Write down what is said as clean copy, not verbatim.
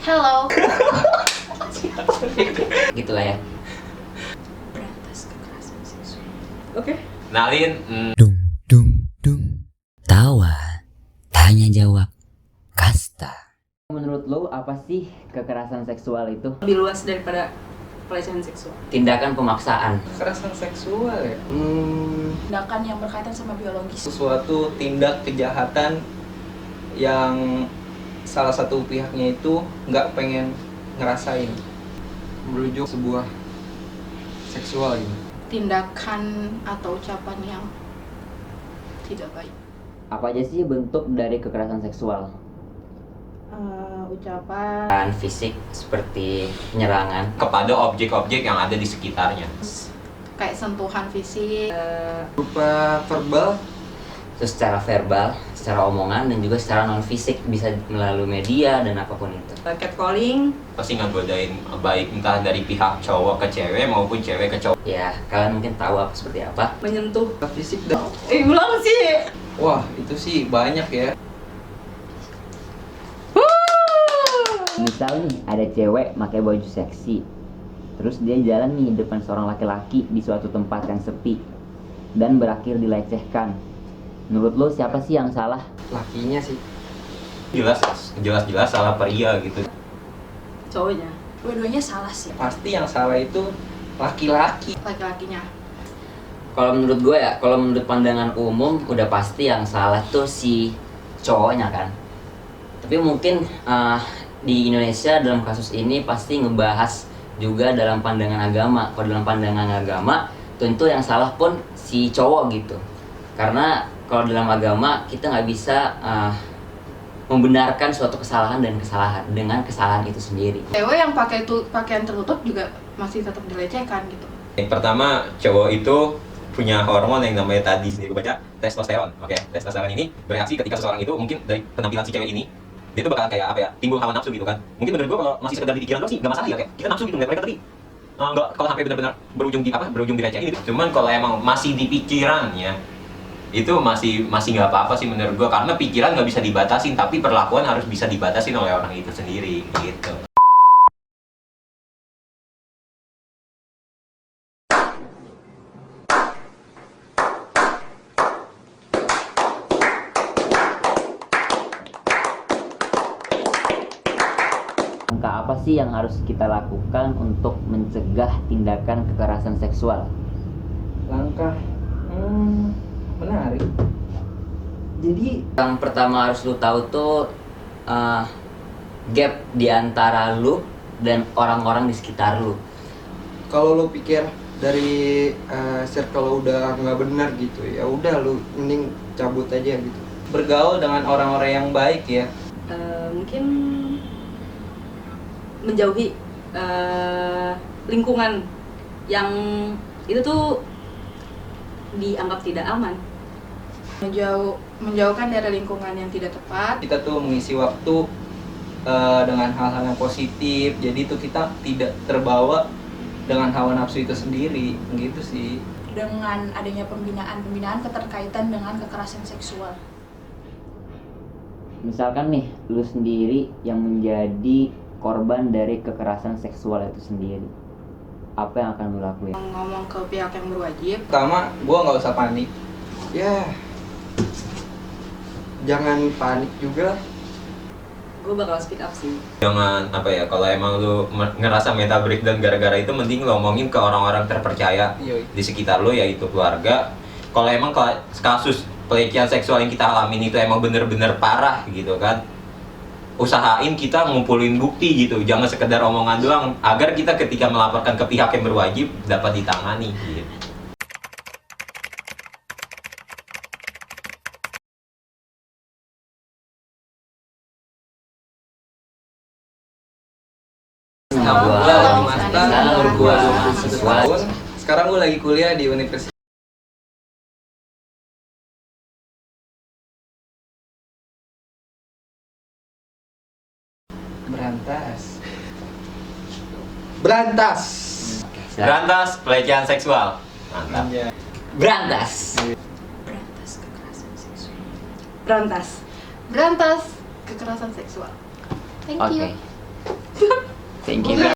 Hello. Gitulah ya. Berantas kekerasan seksual. Oke. Kenalin, Dung dung dung. Tawa, tanya jawab, kasta. Menurut lo apa sih kekerasan seksual itu? Lebih luas daripada pelecehan seksual. Tindakan pemaksaan. Kekerasan seksual ya? Tindakan yang berkaitan sama biologis. Sesuatu tindak kejahatan yang salah satu pihaknya itu nggak pengen ngerasain, merujuk sebuah seksual ini. Tindakan atau ucapan yang tidak baik. Apa aja sih bentuk dari kekerasan seksual? Ucapan Dan fisik seperti penyerangan. kepada objek-objek yang ada di sekitarnya. kayak sentuhan fisik, Berupa verbal, Terus secara verbal, secara omongan, dan juga secara non fisik, bisa melalui media dan apapun itu. Catcalling, Pasti ngegodain baik entah dari pihak cowok ke cewek maupun cewek ke cowok. Ya, kalian mungkin tahu apa seperti apa. menyentuh. fisik dan Belum sih. wah itu sih banyak ya. Misal nih, ada cewek pakai baju seksi, terus dia jalan nih depan seorang laki-laki di suatu tempat yang sepi, dan berakhir dilecehkan. Menurut lo siapa sih yang salah? Lakinya sih. Jelas salah pria gitu. Cowoknya. dua-duanya salah sih. Pasti yang salah itu laki-laki. Laki-lakinya. Kalau menurut gue ya, kalau menurut pandangan umum, udah pasti yang salah tuh si cowoknya kan. Tapi mungkin di Indonesia dalam kasus ini pasti ngebahas juga dalam pandangan agama. Kalau dalam pandangan agama, tentu yang salah pun si cowok gitu. Karena kalau dalam agama kita nggak bisa membenarkan suatu kesalahan dengan kesalahan itu sendiri. Cewek yang pakai pakaian tertutup juga masih tetap dilecehkan gitu. Yang pertama, cowok itu punya hormon yang namanya tadi sendiri gue baca testosteron. Oke, testosteron ini bereaksi ketika seseorang itu mungkin dari penampilan si cewek ini dia tuh bakalan kayak apa ya, timbul hawa nafsu gitu kan. Mungkin menurut gue kalau masih sekedar di pikiran doang sih nggak masalah ya, kayak kita nafsu gitu ngeliat mereka, tapi nggak kalau sampai benar-benar berujung direcehin gitu. Cuman kalau emang masih di pikirannya itu masih nggak apa-apa sih menurut gue, karena pikiran nggak bisa dibatasin tapi perlakuan harus bisa dibatasin oleh orang itu sendiri gitu. Langkah apa sih yang harus kita lakukan untuk mencegah tindakan kekerasan seksual? Langkah menarik. Jadi Yang pertama harus lu tahu tuh gap di antara lu dan orang-orang di sekitar lu. kalau lo pikir dari circle udah nggak benar gitu, ya udah lu mending cabut aja gitu. Bergaul dengan orang-orang yang baik ya. Mungkin menjauhi lingkungan yang itu tuh dianggap tidak aman. Menjauhkan dari lingkungan yang tidak tepat. Kita tuh mengisi waktu dengan hal-hal yang positif, jadi tuh kita tidak terbawa dengan hawa nafsu itu sendiri gitu sih. Dengan adanya pembinaan keterkaitan dengan kekerasan seksual. Misalkan nih, lu sendiri yang menjadi korban dari kekerasan seksual itu sendiri, apa yang akan lu lakuin? Ngomong ke pihak yang berwajib. Pertama, gue nggak usah panik ya, jangan panik juga. Gue bakal speak up sih. Jangan apa ya, kalau emang lu ngerasa mental breakdown gara-gara itu, mending lu ngomongin ke orang-orang terpercaya Yoi. di sekitar lu, yaitu keluarga. Kalau emang kasus pelecehan seksual yang kita alamin itu emang bener-bener parah gitu kan, usahain kita ngumpulin bukti gitu, jangan sekedar omongan doang, agar kita ketika melaporkan ke pihak yang berwajib dapat ditangani gitu. Halo, Master. Sekarang gua mahasiswa. Sekarang gue lagi kuliah di Universitas Berantas. Berantas pelecehan seksual. Mantap. Ya. Berantas. Berantas kekerasan seksual. Berantas. Berantas kekerasan seksual. Thank you. Oke. Thank you.